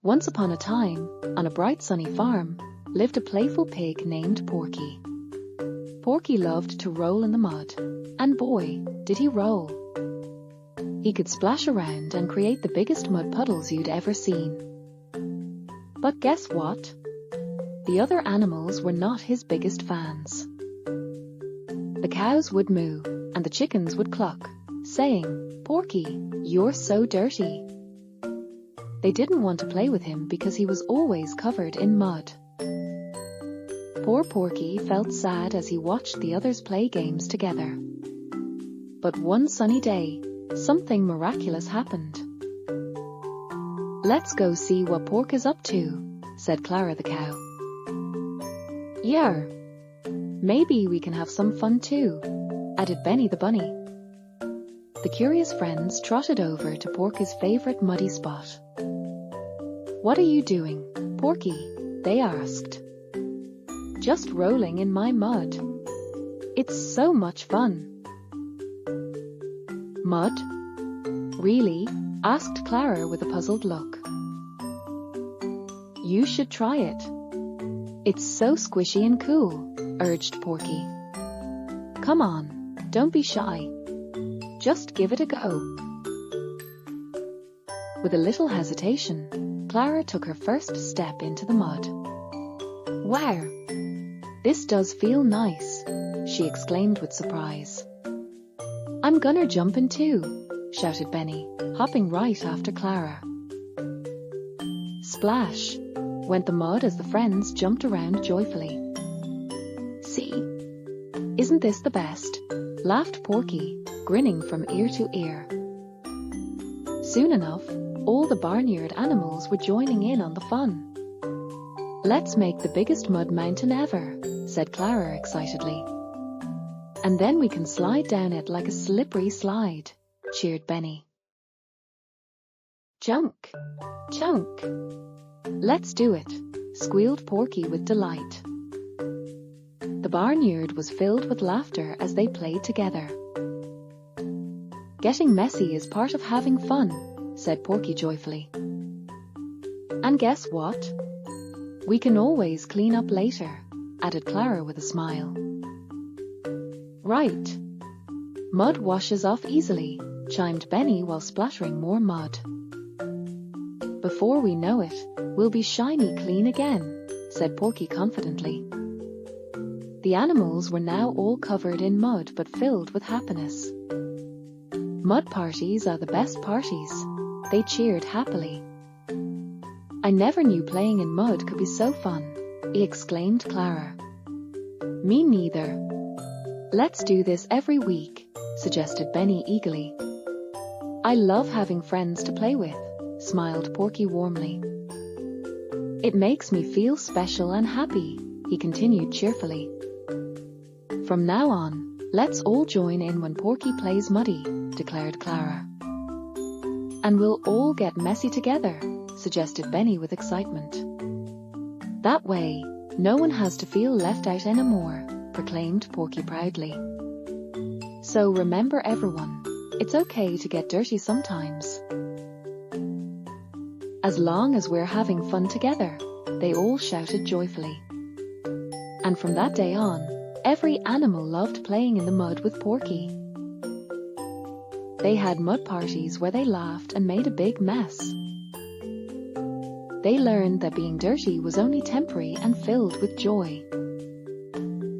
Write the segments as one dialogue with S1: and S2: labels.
S1: Once upon a time, on a bright sunny farm, lived a playful pig named Porky. Porky loved to roll in the mud, and boy, did he roll. He could splash around and create the biggest mud puddles you'd ever seen. But guess what? The other animals were not his biggest fans. The cows would moo, and the chickens would cluck, saying, "Porky, you're so dirty." They didn't want to play with him because he was always covered in mud. Poor Porky felt sad as he watched the others play games together. But one sunny day, something miraculous happened. "Let's go see what Pork is up to," said Clara the cow. "Yeah, maybe we can have some fun too," added Benny the bunny. The curious friends trotted over to Porky's favorite muddy spot. "What are you doing, Porky?" they asked. "Just rolling in my mud. It's so much fun." "Mud? Really?" asked Clara with a puzzled look. "You should try it. It's so squishy and cool," urged Porky. "Come on, don't be shy. Just give it a go." With a little hesitation, Clara took her first step into the mud. "Wow, this does feel nice," she exclaimed with surprise. "I'm gonna jump in too," shouted Benny, hopping right after Clara. Splash went the mud as the friends jumped around joyfully. "See, isn't this the best?" laughed Porky, grinning from ear to ear. Soon enough, all the barnyard animals were joining in on the fun. "Let's make the biggest mud mountain ever," said Clara excitedly. "And then we can slide down it like a slippery slide," cheered Benny. "Chunk, chunk. Let's do it," squealed Porky with delight. The barnyard was filled with laughter as they played together. "Getting messy is part of having fun," said Porky joyfully. "And guess what? We can always clean up later," added Clara with a smile. "Right. Mud washes off easily," chimed Benny while splattering more mud. "Before we know it, we'll be shiny clean again," said Porky confidently. The animals were now all covered in mud but filled with happiness. "Mud parties are the best parties," they cheered happily. "I never knew playing in mud could be so fun," exclaimed Clara. "Me neither. Let's do this every week," suggested Benny eagerly. "I love having friends to play with," smiled Porky warmly. "It makes me feel special and happy," he continued cheerfully. "From now on, let's all join in when Porky plays muddy," declared Clara. "And we'll all get messy together," suggested Benny with excitement. "That way, no one has to feel left out anymore," proclaimed Porky proudly. "So remember everyone, it's okay to get dirty sometimes. As long as we're having fun together," they all shouted joyfully. And from that day on, every animal loved playing in the mud with Porky. They had mud parties where they laughed and made a big mess. They learned that being dirty was only temporary and filled with joy.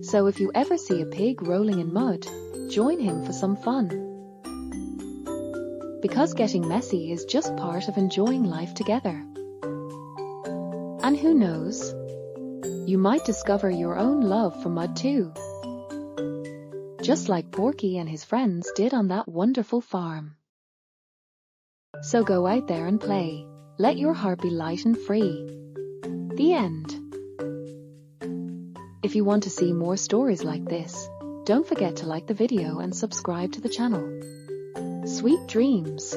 S1: So if you ever see a pig rolling in mud, join him for some fun. Because getting messy is just part of enjoying life together. And who knows? You might discover your own love for mud too. Just like Porky and his friends did on that wonderful farm. So go out there and play. Let your heart be light and free. The end. If you want to see more stories like this, don't forget to like the video and subscribe to the channel. Sweet dreams!